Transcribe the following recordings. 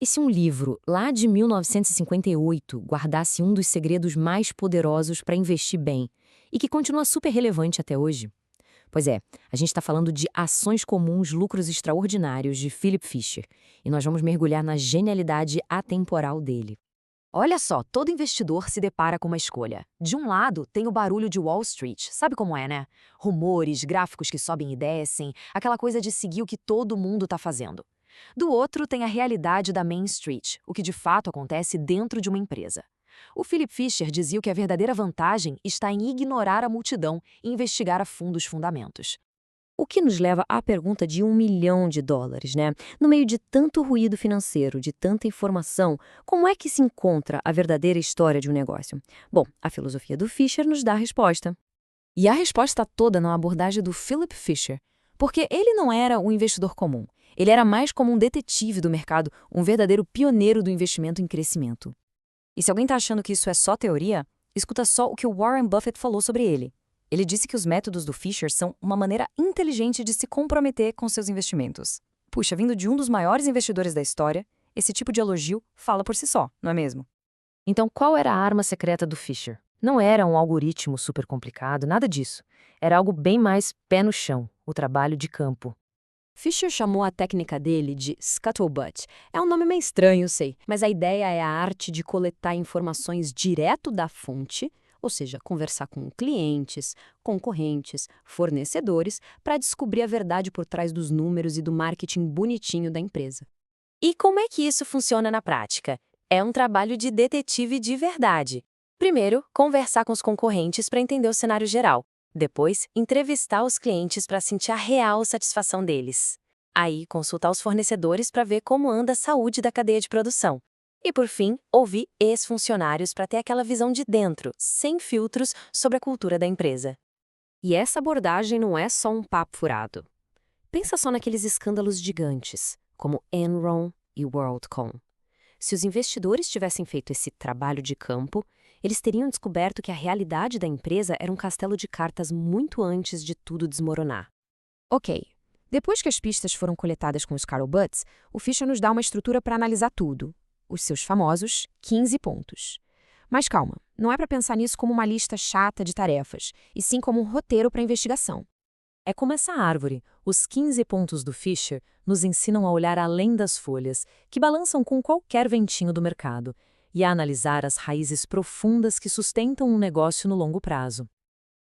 E se um livro, lá de 1958, guardasse um dos segredos mais poderosos para investir bem e que continua super relevante até hoje? Pois é, a gente está falando de Ações Comuns, Lucros Extraordinários, de Philip Fisher, e nós vamos mergulhar na genialidade atemporal dele. Olha só, todo investidor se depara com uma escolha. De um lado, tem o barulho de Wall Street, sabe como é, né? Rumores, gráficos que sobem e descem, aquela coisa de seguir o que todo mundo está fazendo. Do outro, tem a realidade da Main Street, o que de fato acontece dentro de uma empresa. O Philip Fisher dizia que a verdadeira vantagem está em ignorar a multidão e investigar a fundo os fundamentos. O que nos leva à pergunta de US$ 1 milhão, né? No meio de tanto ruído financeiro, de tanta informação, como é que se encontra a verdadeira história de um negócio? Bom, a filosofia do Fisher nos dá a resposta. E a resposta toda na abordagem do Philip Fisher, porque ele não era um investidor comum. Ele era mais como um detetive do mercado, um verdadeiro pioneiro do investimento em crescimento. E se alguém está achando que isso é só teoria, escuta só o que o Warren Buffett falou sobre ele. Ele disse que os métodos do Fisher são uma maneira inteligente de se comprometer com seus investimentos. Puxa, vindo de um dos maiores investidores da história, esse tipo de elogio fala por si só, não é mesmo? Então, qual era a arma secreta do Fisher? Não era um algoritmo super complicado, nada disso. Era algo bem mais pé no chão, o trabalho de campo. Fisher chamou a técnica dele de scuttlebutt. É um nome meio estranho, sei, mas a ideia é a arte de coletar informações direto da fonte, ou seja, conversar com clientes, concorrentes, fornecedores, para descobrir a verdade por trás dos números e do marketing bonitinho da empresa. E como é que isso funciona na prática? É um trabalho de detetive de verdade. Primeiro, conversar com os concorrentes para entender o cenário geral. Depois, entrevistar os clientes para sentir a real satisfação deles. Aí, consultar os fornecedores para ver como anda a saúde da cadeia de produção. E, por fim, ouvir ex-funcionários para ter aquela visão de dentro, sem filtros, sobre a cultura da empresa. E essa abordagem não é só um papo furado. Pensa só naqueles escândalos gigantes, como Enron e WorldCom. Se os investidores tivessem feito esse trabalho de campo, eles teriam descoberto que a realidade da empresa era um castelo de cartas muito antes de tudo desmoronar. Ok, depois que as pistas foram coletadas com os Scuttlebutt, o Fisher nos dá uma estrutura para analisar tudo. Os seus famosos 15 pontos. Mas calma, não é para pensar nisso como uma lista chata de tarefas, e sim como um roteiro para investigação. É como essa árvore. Os 15 pontos do Fisher nos ensinam a olhar além das folhas, que balançam com qualquer ventinho do mercado, e a analisar as raízes profundas que sustentam um negócio no longo prazo.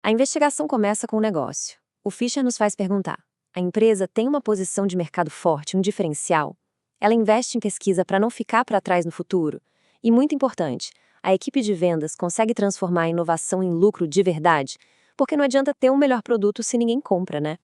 A investigação começa com o negócio. O Fisher nos faz perguntar: a empresa tem uma posição de mercado forte, um diferencial? Ela investe em pesquisa para não ficar para trás no futuro? E, muito importante, a equipe de vendas consegue transformar a inovação em lucro de verdade? Porque não adianta ter um melhor produto se ninguém compra, né?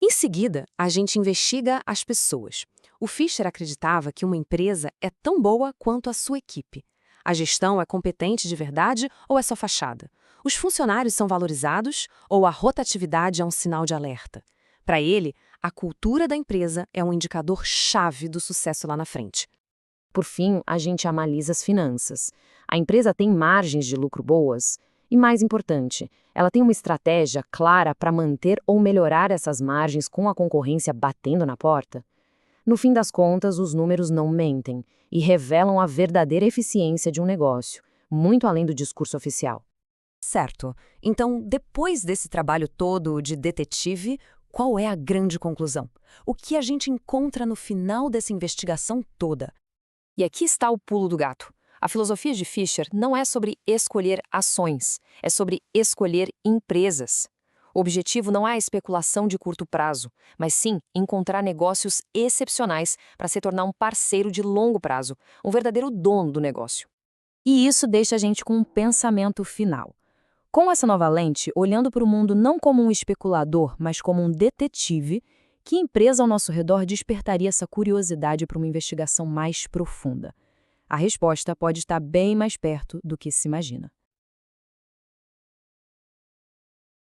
Em seguida, a gente investiga as pessoas. O Fisher acreditava que uma empresa é tão boa quanto a sua equipe. A gestão é competente de verdade ou é só fachada? Os funcionários são valorizados ou a rotatividade é um sinal de alerta? Para ele, a cultura da empresa é um indicador-chave do sucesso lá na frente. Por fim, a gente analisa as finanças. A empresa tem margens de lucro boas? E mais importante, ela tem uma estratégia clara para manter ou melhorar essas margens com a concorrência batendo na porta? No fim das contas, os números não mentem e revelam a verdadeira eficiência de um negócio, muito além do discurso oficial. Certo. Então, depois desse trabalho todo de detetive, qual é a grande conclusão? O que a gente encontra no final dessa investigação toda? E aqui está o pulo do gato. A filosofia de Fisher não é sobre escolher ações, é sobre escolher empresas. O objetivo não é a especulação de curto prazo, mas sim encontrar negócios excepcionais para se tornar um parceiro de longo prazo, um verdadeiro dono do negócio. E isso deixa a gente com um pensamento final. Com essa nova lente, olhando para o mundo não como um especulador, mas como um detetive, que empresa ao nosso redor despertaria essa curiosidade para uma investigação mais profunda? A resposta pode estar bem mais perto do que se imagina.